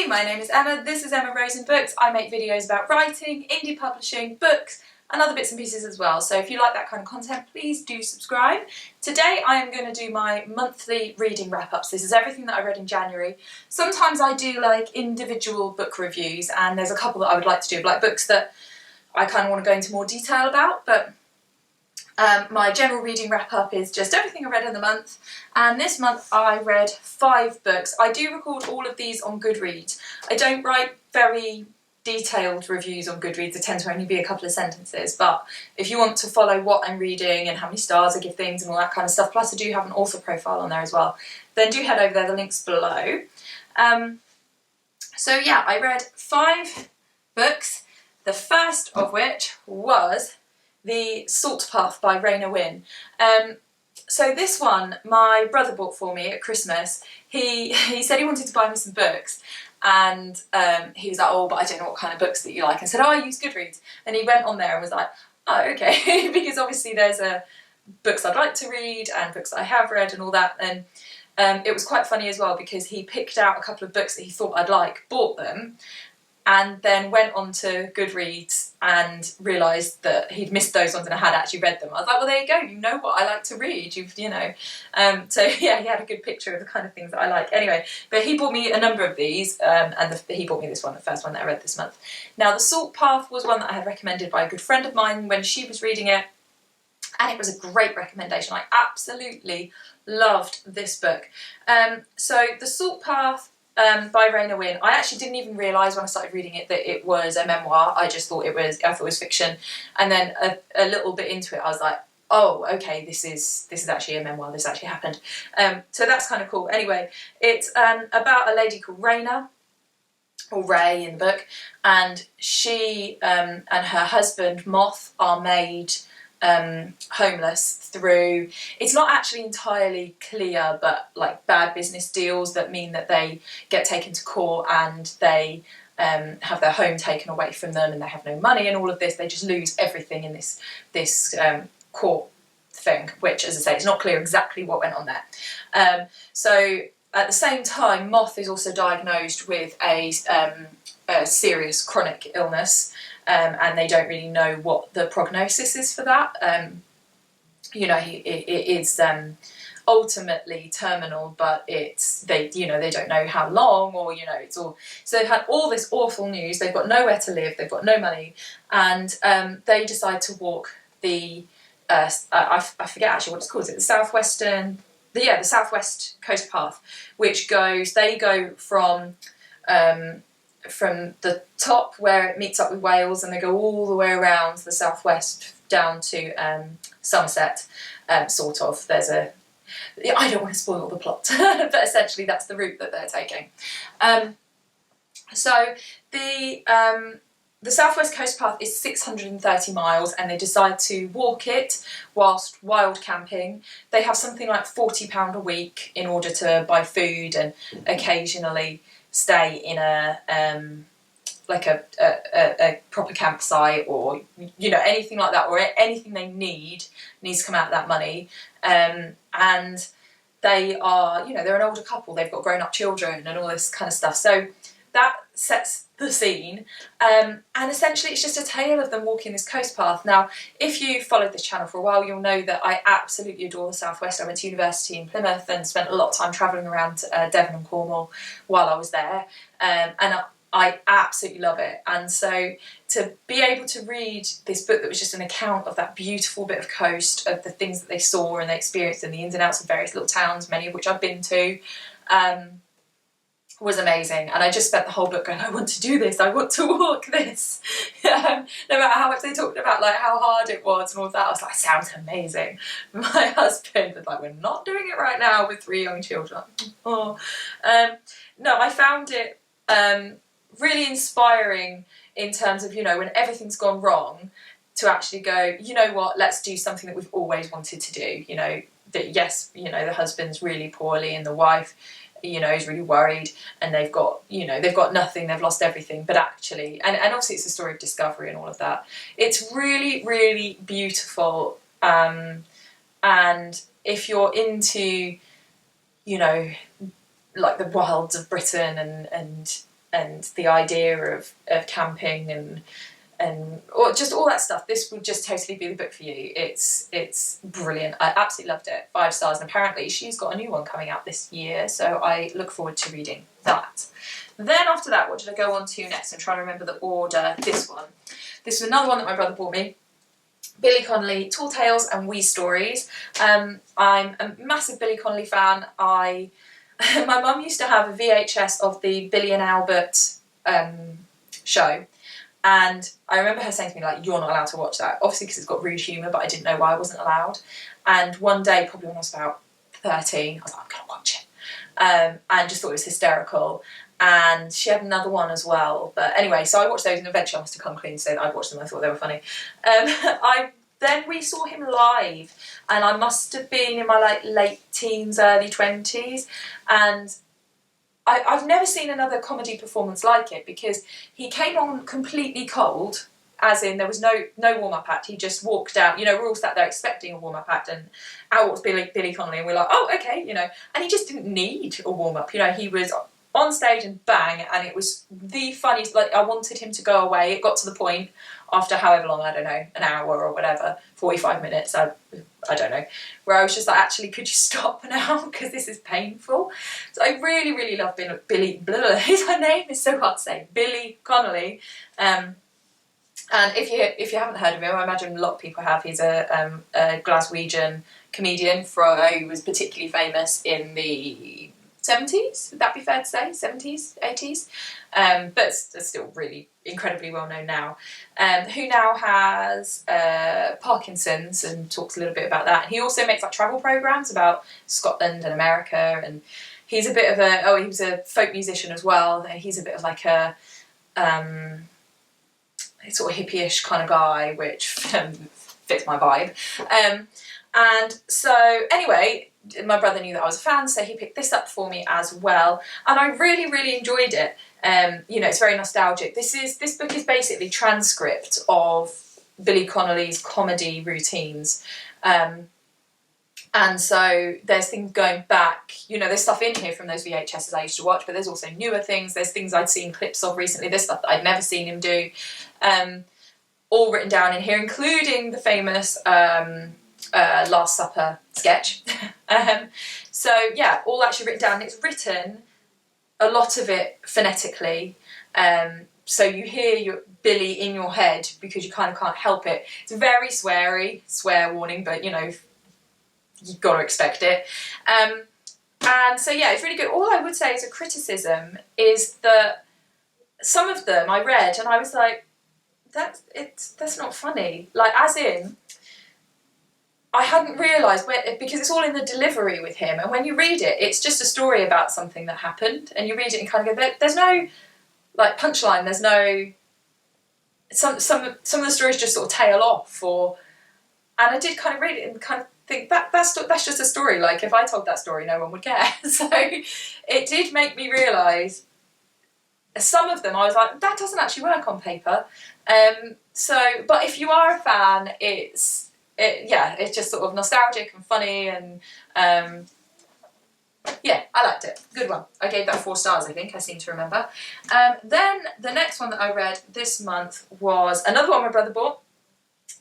Hi, my name is Emma, this is Emma Rose in Books. I make videos about writing, indie publishing, books and other bits and pieces as well, so if you like that kind of content please do subscribe. Today I am going to do my monthly reading wrap-ups. This is everything that I read in January. Sometimes I do like individual book reviews and there's a couple that I would like to do, like books that I kind of want to go into more detail about, but my general reading wrap-up is just everything I read in the month, and this month I read 5 books. I do record all of these on Goodreads. I don't write very detailed reviews on Goodreads, they tend to only be a couple of sentences, but if you want to follow what I'm reading and how many stars I give things and all that kind of stuff, plus I do have an author profile on there as well, then do head over there, the link's below. So yeah, I read 5 books, the first of which was The Salt Path by Raina Winn. So this one my brother bought for me at Christmas. He said he wanted to buy me some books, and he was like, oh, but I don't know what kind of books that you like. I said, oh, I use Goodreads. And he went on there and was like, oh, okay, because obviously there's books I'd like to read and books I have read and all that. And it was quite funny as well because he picked out a couple of books that he thought I'd like, bought them, and then went on to Goodreads and realised that he'd missed those ones and I had actually read them. I was like, well, there you go, you know what I like to read, you know. So yeah, he had a good picture of the kind of things that I like. Anyway, but he bought me a number of these, and he bought me this one, the first one that I read this month. Now, The Salt Path was one that I had recommended by a good friend of mine when she was reading it, and it was a great recommendation. I absolutely loved this book. So The Salt Path by Raina Winn. I actually didn't even realise when I started reading it that it was a memoir. I just thought it was fiction, and then a little bit into it I was like, oh, okay, this is actually a memoir, this actually happened. So that's kind of cool. Anyway, it's about a lady called Raina, or Ray in the book, and she and her husband Moth are made homeless through, it's not actually entirely clear, but like bad business deals that mean that they get taken to court and they have their home taken away from them and they have no money and all of this. They just lose everything in this court thing, which, as I say, it's not clear exactly what went on there. So at the same time, Moth is also diagnosed with a serious chronic illness, and they don't really know what the prognosis is for that. You know, it is ultimately terminal, but they don't know how long, or you know, it's all. So they've had all this awful news. They've got nowhere to live. They've got no money, and they decide to walk the. I forget actually what it's called. Is it the Southwest Coast Path, which goes. They go from the top where it meets up with Wales, and they go all the way around the southwest down to Somerset, sort of. I don't want to spoil the plot, but essentially that's the route that they're taking. So the Southwest Coast Path is 630 miles, and they decide to walk it whilst wild camping. They have something like £40 a week in order to buy food and occasionally stay in a proper campsite, or you know, anything like that, or anything they needs to come out of that money. And they are, you know, they're an older couple, they've got grown-up children and all this kind of stuff. So that sets the scene, and essentially it's just a tale of them walking this coast path. Now, if you followed this channel for a while, you'll know that I absolutely adore the Southwest. I went to university in Plymouth and spent a lot of time travelling around Devon and Cornwall while I was there, and I absolutely love it. And so to be able to read this book that was just an account of that beautiful bit of coast, of the things that they saw and they experienced, and the ins and outs of various little towns, many of which I've been to, was amazing. And I just spent the whole book going, I want to do this, I want to walk this. No matter how much they talked about like how hard it was and all that, I was like, sounds amazing. My husband was like, we're not doing it right now with 3 young children. Oh. No, I found it really inspiring in terms of, you know, when everything's gone wrong, to actually go, you know what, let's do something that we've always wanted to do. You know, that yes, you know, the husband's really poorly and the wife, you know, is really worried, and they've got nothing, they've lost everything, but actually, and obviously it's a story of discovery and all of that. It's really, really beautiful, and if you're into, you know, like the wilds of Britain and the idea of camping and or just all that stuff, this would just totally be the book for you. It's brilliant. I absolutely loved it. 5 stars. And apparently she's got a new one coming out this year, so I look forward to reading that. Then after that, what did I go on to next? I'm trying to remember the order. This one. This was another one that my brother bought me. Billy Connolly, Tall Tales and Wee Stories. I'm a massive Billy Connolly fan. My mum used to have a VHS of the Billy and Albert show. And I remember her saying to me, like, you're not allowed to watch that. Obviously because it's got rude humour, but I didn't know why I wasn't allowed. And one day, probably when I was about 13, I was like, I'm going to watch it. And just thought it was hysterical. And she had another one as well. But anyway, so I watched those, and eventually I must have come clean to say that I'd watched them. I thought they were funny. Then we saw him live, and I must have been in my like late teens, early 20s. And I've never seen another comedy performance like it, because he came on completely cold, as in there was no warm-up act. He just walked out. You know, we're all sat there expecting a warm-up act, and out walks Billy Connolly, and we're like, oh, okay, you know. And he just didn't need a warm-up. You know, he was on stage and bang, and it was the funniest. Like, I wanted him to go away. It got to the point after however long, I don't know, an hour or whatever, 45 minutes, I don't know, where I was just like, actually, could you stop now, because this is painful. So I really, really love Billy, his name is so hard to say, Billy Connolly. And if you haven't heard of him, I imagine a lot of people have. He's a Glaswegian comedian who was particularly famous in the 70s, would that be fair to say? 70s, 80s? But still really incredibly well known now. Who now has Parkinson's, and talks a little bit about that. And he also makes like travel programmes about Scotland and America, and he's a bit of he was a folk musician as well. He's a bit of like a sort of hippie-ish kind of guy, which fits my vibe. And so anyway, my brother knew that I was a fan, so he picked this up for me as well, and I really, really enjoyed it. You know, it's very nostalgic. This book is basically transcript of Billy Connolly's comedy routines, and so there's things going back. You know, there's stuff in here from those VHSs I used to watch, but there's also newer things. There's things I'd seen clips of recently. There's stuff that I'd never seen him do, all written down in here, including the famous Last Supper sketch. So yeah, all actually written down. It's written, a lot of it phonetically, so you hear your Billy in your head because you kind of can't help it. It's very sweary, swear warning, but you know, you've got to expect it. And so yeah, it's really good. All I would say as a criticism is that some of them I read and I was like, that's not funny. Like, as in, I hadn't realised, because it's all in the delivery with him, and when you read it, it's just a story about something that happened, and you read it and kind of go, there's no like punchline, there's no, some of the stories just sort of tail off, and I did kind of read it and kind of think that's just a story. Like, if I told that story, no one would care. So it did make me realise some of them I was like, that doesn't actually work on paper. But if you are a fan, it's just sort of nostalgic and funny, and yeah, I liked it. Good one. I gave that 4 stars, I think, I seem to remember. Then the next one that I read this month was another one my brother bought,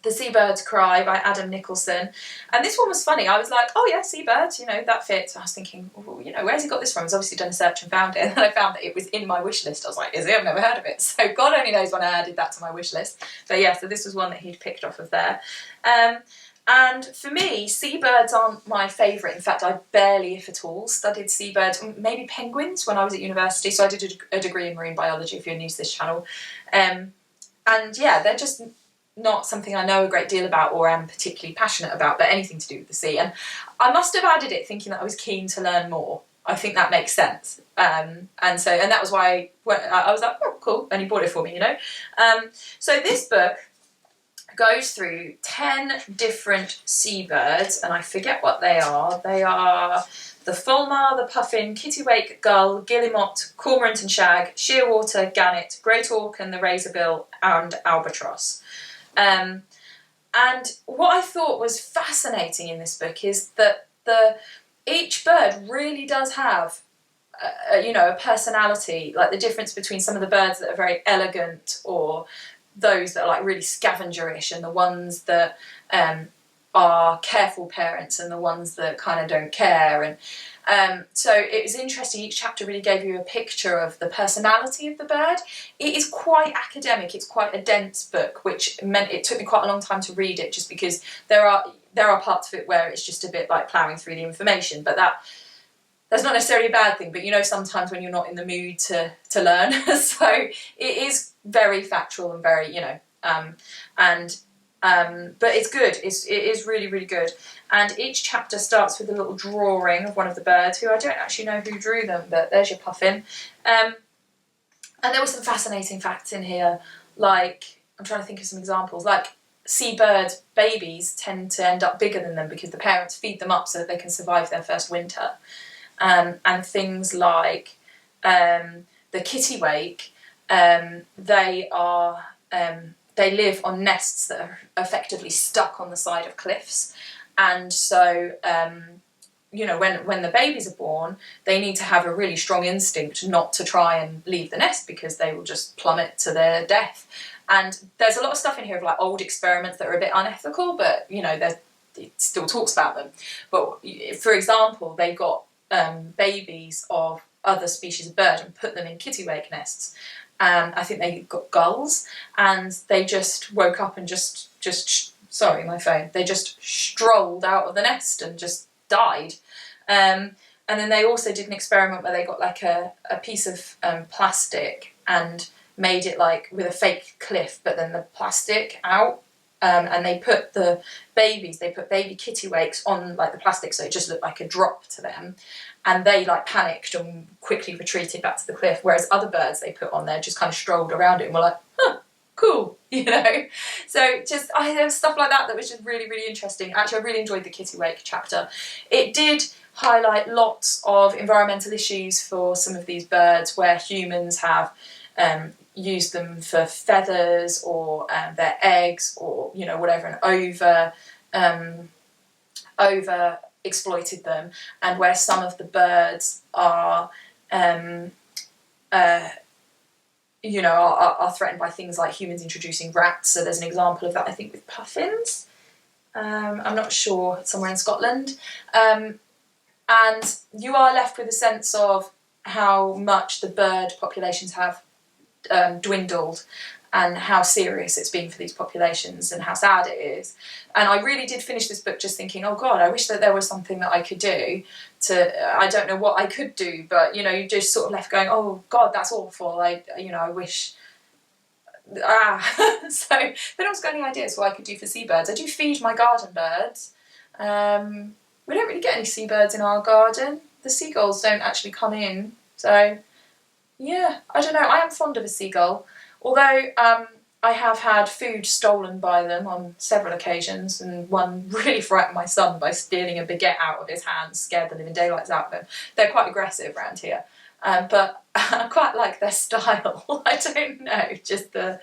The Seabird Cry by Adam Nicholson. And this one was funny. I was like, oh yeah, seabirds, you know, that fits. I was thinking, well, you know, where's he got this from? He's obviously done a search and found it. And then I found that it was in my wish list. I was like, is it? I've never heard of it. So God only knows when I added that to my wish list. But yeah, so this was one that he'd picked off of there. And for me, seabirds aren't my favourite. In fact, I barely, if at all, studied seabirds, maybe penguins when I was at university. So I did a degree in marine biology, if you're new to this channel. And yeah, they're just not something I know a great deal about or am particularly passionate about, but anything to do with the sea. And I must have added it thinking that I was keen to learn more. I think that makes sense. And that was why I was like, oh, cool. And he bought it for me, you know. So this book goes through 10 different seabirds, and I forget what they are. They are the fulmar, the puffin, kittiwake, gull, guillemot, cormorant and shag, shearwater, gannet, great auk and the razorbill, and albatross. And what I thought was fascinating in this book is that each bird really does have you know, a personality, like the difference between some of the birds that are very elegant or those that are like really scavengerish, and the ones that are careful parents and the ones that kind of don't care. And so it was interesting. Each chapter really gave you a picture of the personality of the bird. It is quite academic. It's quite a dense book, which meant it took me quite a long time to read it, just because there are parts of it where it's just a bit like ploughing through the information, but that's not necessarily a bad thing, but you know, sometimes when you're not in the mood to learn. So it is very factual and very, you know, but it's good. It is really, really good. And each chapter starts with a little drawing of one of the birds, who I don't actually know who drew them, but there's your puffin. And there were some fascinating facts in here, like, I'm trying to think of some examples, like seabird babies tend to end up bigger than them because the parents feed them up so that they can survive their first winter. And things like the kittiwake, they live on nests that are effectively stuck on the side of cliffs, and so you know, when the babies are born, they need to have a really strong instinct not to try and leave the nest, because they will just plummet to their death. And there's a lot of stuff in here of like old experiments that are a bit unethical, but you know, it still talks about them. But for example, they got babies of other species of bird and put them in kittiwake nests, and I think they got gulls, and they just woke up and just sorry, my phone, they just strolled out of the nest and just died. And then they also did an experiment where they got like a piece of plastic and made it like with a fake cliff, but then the plastic out. And they put baby kittiwakes on like the plastic, so it just looked like a drop to them, and they like panicked and quickly retreated back to the cliff, whereas other birds they put on there just kind of strolled around it and were like, huh, cool, you know. So just there was stuff like that was just really, really interesting. Actually, I really enjoyed the kittiwake chapter. It did highlight lots of environmental issues for some of these birds where humans have use them for feathers or their eggs, or you know, whatever, and over exploited them, and where some of the birds are you know, are threatened by things like humans introducing rats. So there's an example of that, I think, with puffins. I'm not sure, somewhere in Scotland. And you are left with a sense of how much the bird populations have dwindled, and how serious it's been for these populations, and how sad it is. And I really did finish this book just thinking, oh God, I wish that there was something that I could do I don't know what I could do, but you know, you just sort of left going, oh God, that's awful. I wish. So I don't also got any ideas what I could do for seabirds. I do feed my garden birds. We don't really get any seabirds in our garden. The seagulls don't actually come in, so yeah, I don't know. I am fond of a seagull, although I have had food stolen by them on several occasions, and one really frightened my son by stealing a baguette out of his hands, scared the living daylights out of him. They're quite aggressive around here, but I quite like their style. I don't know, just the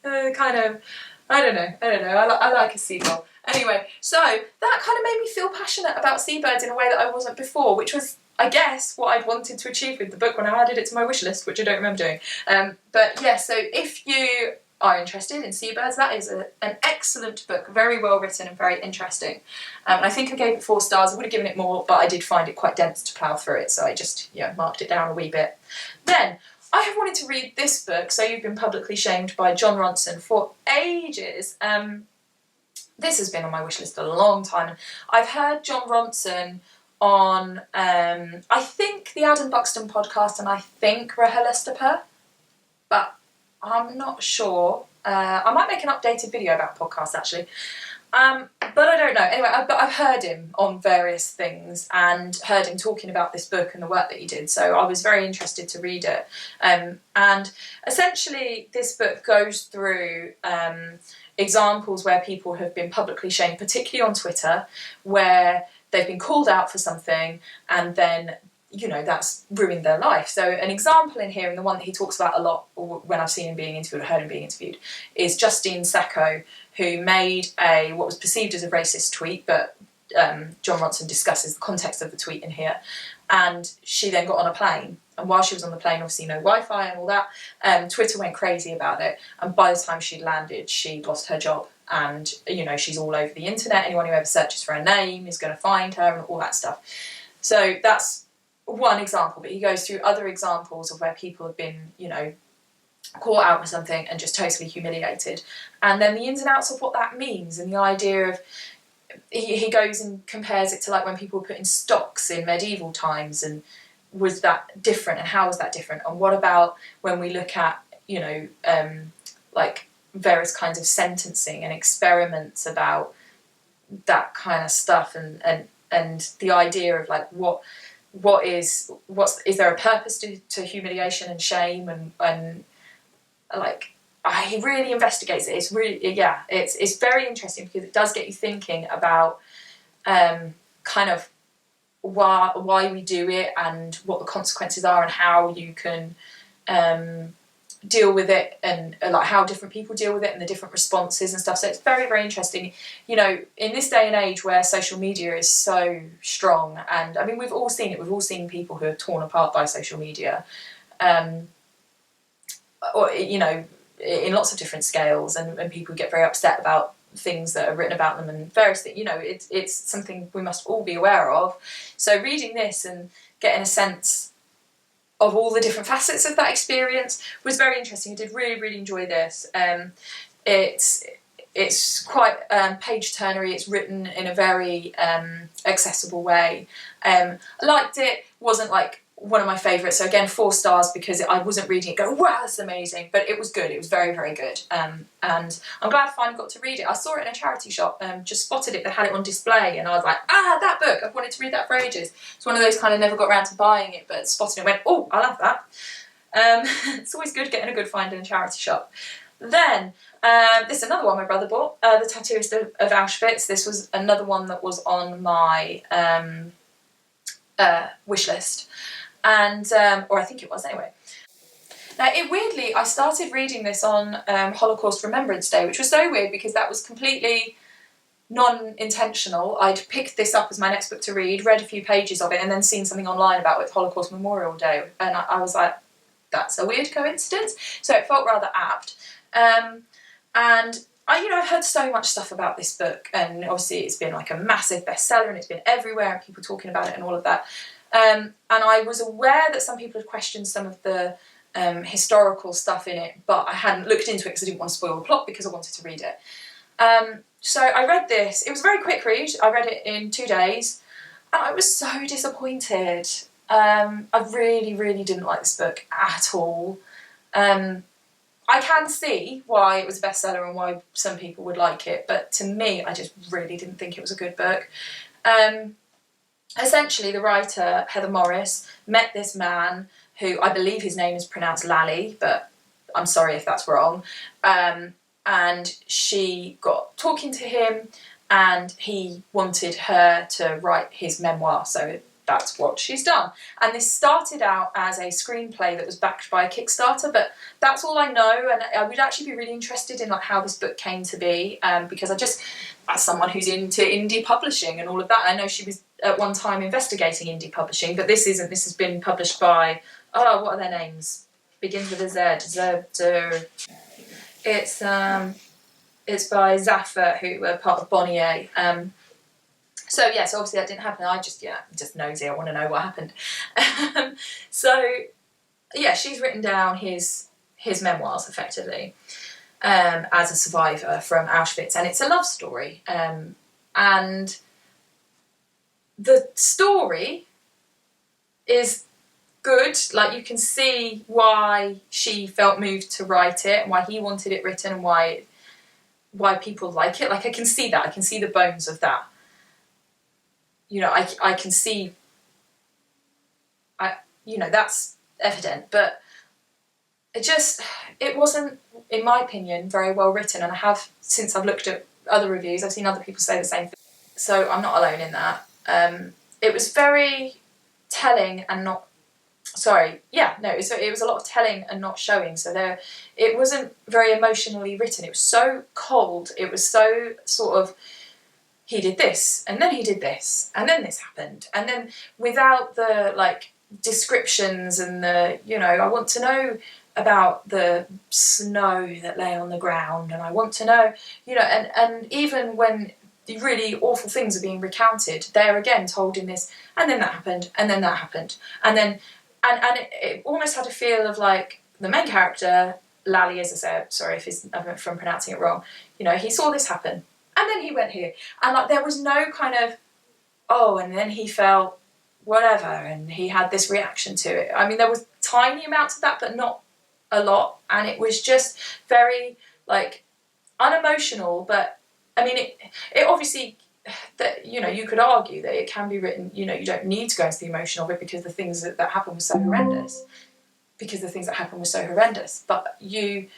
kind of, I don't know. I like a seagull. Anyway, so that kind of made me feel passionate about seabirds in a way that I wasn't before, which was, I guess, what I'd wanted to achieve with the book when I added it to my wish list, which I don't remember doing. But yeah, so if you are interested in seabirds, that is an excellent book, very well written and very interesting. I think I gave it 4 stars. I would have given it more, but I did find it quite dense to plough through it, so I just marked it down a wee bit. Then I have wanted to read this book, So You've Been Publicly Shamed, by Jon Ronson, for ages. This has been on my wish list a long time, and I've heard Jon Ronson on I think the Adam Buxton podcast, and I think Rahalestapa, but I'm not sure. I might make an updated video about podcasts actually, but I don't know. Anyway, I've heard him on various things and heard him talking about this book and the work that he did, so I was very interested to read it. And essentially this book goes through examples where people have been publicly shamed, particularly on Twitter, where they've been called out for something and then, that's ruined their life. So an example in here, and the one that he talks about a lot when I've seen him being interviewed or heard him being interviewed, is Justine Sacco, who made what was perceived as a racist tweet, but John Ronson discusses the context of the tweet in here. And she then got on a plane, and while she was on the plane, obviously no Wi-Fi and all that, Twitter went crazy about it, and by the time she'd landed, she'd lost her job, and you know, she's all over the internet. Anyone who ever searches for her name is going to find her and all that stuff. So that's one example, but he goes through other examples of where people have been, you know, caught out with something and just totally humiliated, and then the ins and outs of what that means, and the idea of, he goes and compares it to like when people were put in stocks in medieval times, and was that different, and how was that different, and what about when we look at, you know, like various kinds of sentencing and experiments about that kind of stuff, and the idea of like is there a purpose to humiliation and shame, and like, he really investigates it. It's really, yeah, it's very interesting because it does get you thinking about kind of why we do it, and what the consequences are, and how you can deal with it, and like how different people deal with it, and the different responses and stuff. So it's very, very interesting, you know, in this day and age where social media is so strong. And I mean, we've all seen it. We've all seen people who are torn apart by social media, or, you know, in lots of different scales, and people get very upset about things that are written about them and various things. You know, it's something we must all be aware of. So reading this and getting a sense of all the different facets of that experience was very interesting. I did really, really enjoy this. It's quite page-turnery. It's written in a very accessible way. I liked it. Wasn't like one of my favourites. So again, 4 stars, because I wasn't reading it going, wow, that's amazing. But it was good. It was very, very good. And I'm glad I finally got to read it. I saw it in a charity shop, just spotted it. They had it on display, and I was like, that book. I've wanted to read that for ages. It's one of those kind of never got around to buying it, but spotted it and went, oh, I love that. It's always good getting a good find in a charity shop. Then, this is another one my brother bought, The Tattooist of Auschwitz. This was another one that was on my wish list. And, or I think it was anyway. Now, weirdly, I started reading this on Holocaust Remembrance Day, which was so weird because that was completely non-intentional. I'd picked this up as my next book to read, read a few pages of it, and then seen something online about it, Holocaust Memorial Day, and I was like, that's a weird coincidence. So it felt rather apt. And I've heard so much stuff about this book, and obviously it's been like a massive bestseller, and it's been everywhere, and people talking about it and all of that. And I was aware that some people had questioned some of the historical stuff in it, but I hadn't looked into it because I didn't want to spoil the plot, because I wanted to read it. So I read this. It was a very quick read. I read it in 2 days, and I was so disappointed. I really, really didn't like this book at all. I can see why it was a bestseller and why some people would like it, but to me, I just really didn't think it was a good book. Essentially, the writer, Heather Morris, met this man who, I believe his name is pronounced Lally, but I'm sorry if that's wrong. And she got talking to him, and he wanted her to write his memoir, so that's what she's done. And this started out as a screenplay that was backed by a Kickstarter, but that's all I know, and I would actually be really interested in like how this book came to be, because as someone who's into indie publishing and all of that, I know she was at one time investigating indie publishing, but this isn't. This has been published by, what are their names? Begins with a Z. It's by Zaffer, who were part of Bonnier. So yes, obviously that didn't happen. I just nosy. I want to know what happened. So yeah, she's written down his memoirs effectively as a survivor from Auschwitz, and it's a love story. And the story is good. Like, you can see why she felt moved to write it, and why he wanted it written, and why people like it. Like, I can see that. I can see the bones of that. You know, I can see, that's evident, but it wasn't, in my opinion, very well written, and since I've looked at other reviews, I've seen other people say the same thing, so I'm not alone in that. It was very telling and not, it was a lot of telling and not showing, so it wasn't very emotionally written. It was so cold, it was so sort of he did this, and then he did this, and then this happened, and then without the like descriptions and the, you know, I want to know about the snow that lay on the ground, and I want to know, you know, and even when really awful things are being recounted, they're again told in this, and then that happened, and then that happened, and then and it almost had a feel of like the main character, Lally, as I said, sorry if I'm pronouncing it wrong, you know, he saw this happen, and then he went here, and like there was no kind of, oh, and then he felt whatever, and he had this reaction to it. I mean, there was tiny amounts of that, but not a lot, and it was just very like unemotional. But I mean, it obviously, that, you know, you could argue that it can be written, you know, you don't need to go into the emotion of it because the things that happened were so horrendous. But the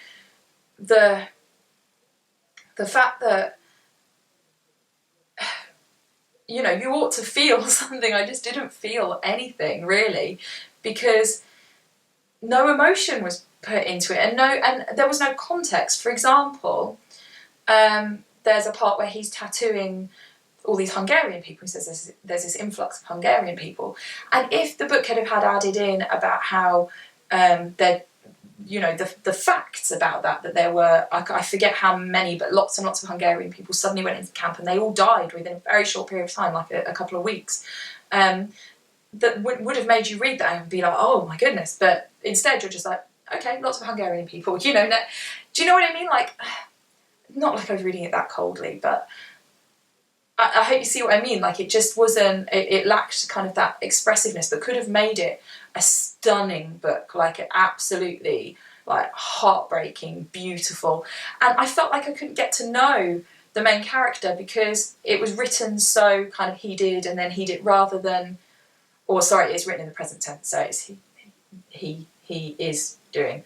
fact that, you know, you ought to feel something. I just didn't feel anything really, because no emotion was put into it, and there was no context. For example, there's a part where he's tattooing all these Hungarian people. He says there's this influx of Hungarian people, and if the book had added in about how there, you know, the facts about that there were, I forget how many, but lots and lots of Hungarian people suddenly went into camp and they all died within a very short period of time, like a couple of weeks, that would have made you read that and be like, oh my goodness. But instead you're just like, okay, lots of Hungarian people, you know. Do you know what I mean? Like, not like I was reading it that coldly, but I hope you see what I mean. Like, it just wasn't, it lacked kind of that expressiveness that could have made it a stunning book, like it absolutely, like, heartbreaking, beautiful. And I felt like I couldn't get to know the main character because it was written so kind of he did and then he did, rather than, or sorry, it's written in the present tense, so it's he is doing.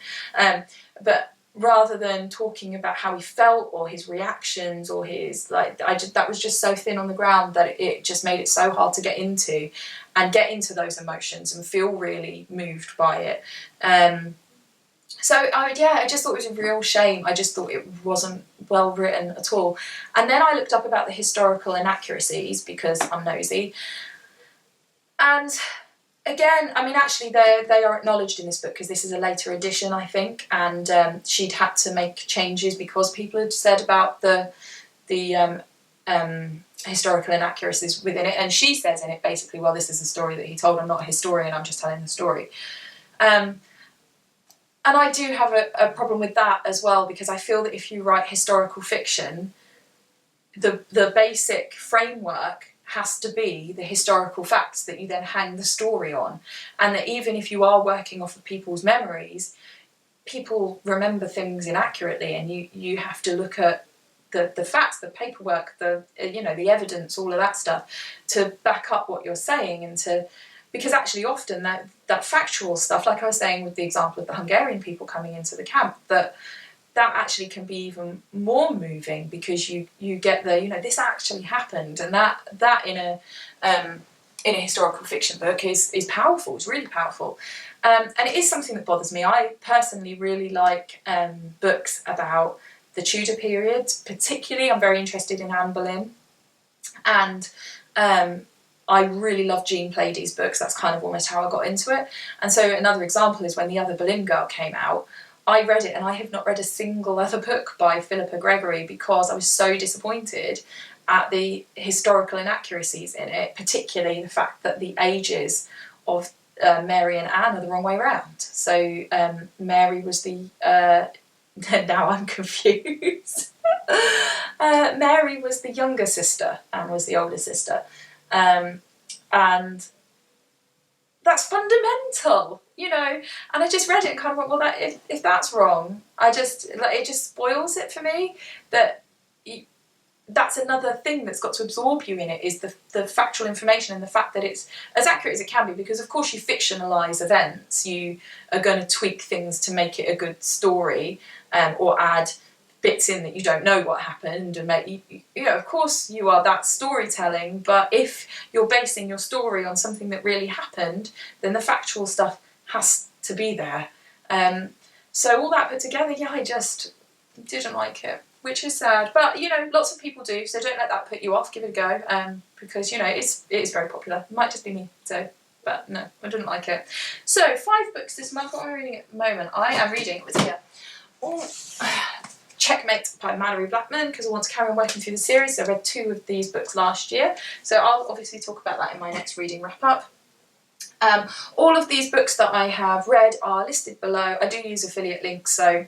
But rather than talking about how he felt or his reactions or his, like, that was just so thin on the ground that it just made it so hard to get into those emotions and feel really moved by it. So I just thought it was a real shame. I just thought it wasn't well written at all. And then I looked up about the historical inaccuracies because I'm nosy. And again, I mean, actually, they are acknowledged in this book because this is a later edition, I think, and she'd had to make changes because people had said about the historical inaccuracies within it, and she says in it basically, well, this is a story that he told. I'm not a historian. I'm just telling the story. And I do have a problem with that as well, because I feel that if you write historical fiction, the basic framework has to be the historical facts that you then hang the story on, and that even if you are working off of people's memories, people remember things inaccurately, and you have to look at the facts, the paperwork, the evidence, all of that stuff to back up what you're saying, and to, because actually often that factual stuff, like I was saying with the example of the Hungarian people coming into the camp, that actually can be even more moving because you get the, this actually happened, and that in a historical fiction book is powerful. It's really powerful, and it is something that bothers me. I personally really like books about the Tudor period, particularly. I'm very interested in Anne Boleyn, and I really love Jean Plady's books. That's kind of almost how I got into it. And so another example is when The Other Boleyn Girl came out. I read it, and I have not read a single other book by Philippa Gregory because I was so disappointed at the historical inaccuracies in it, particularly the fact that the ages of Mary and Anne are the wrong way around. So Mary was the... now I'm confused. Mary was the younger sister, Anne was the older sister. And that's fundamental, and I just read it and kind of went, well, if that's wrong, it just spoils it for me. That's another thing that's got to absorb you in it, is the factual information and the fact that it's as accurate as it can be, because of course you fictionalise events, you are going to tweak things to make it a good story, or add bits in that you don't know what happened, and make of course you are that storytelling. But if you're basing your story on something that really happened, then the factual stuff has to be there. So all that put together, I just didn't like it. which is sad. But, you know, lots of people do, so don't let that put you off. Give it a go, because, you know, it is very popular. It might just be me, so, but no, I didn't like it. So, 5 books this month. What am I reading at the moment? I am reading, it was here, Checkmate by Mallory Blackman, because I want to carry on working through the series. So I read 2 of these books last year, so I'll obviously talk about that in my next reading wrap-up. All of these books that I have read are listed below. I do use affiliate links, so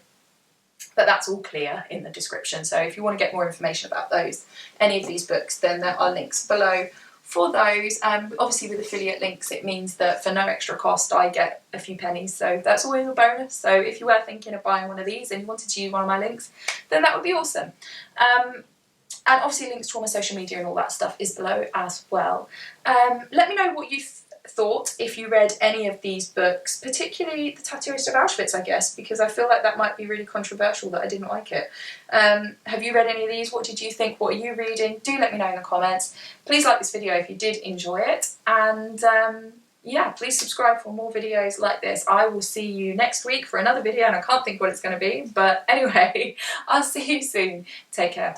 but that's all clear in the description. So if you want to get more information about any of these books, then there are links below for those. Obviously with affiliate links, it means that for no extra cost, I get a few pennies. So that's always a bonus. So if you were thinking of buying one of these and you wanted to use one of my links, then that would be awesome. And obviously links to all my social media and all that stuff is below as well. Let me know what you thought if you read any of these books, particularly The Tattooist of Auschwitz, I guess, because I feel like that might be really controversial that I didn't like it. Have you read any of these? What did you think? What are you reading? Do let me know in the comments. Please like this video if you did enjoy it, and yeah, please subscribe for more videos like this. I will see you next week for another video, and I can't think what it's going to be, but anyway, I'll see you soon. Take care.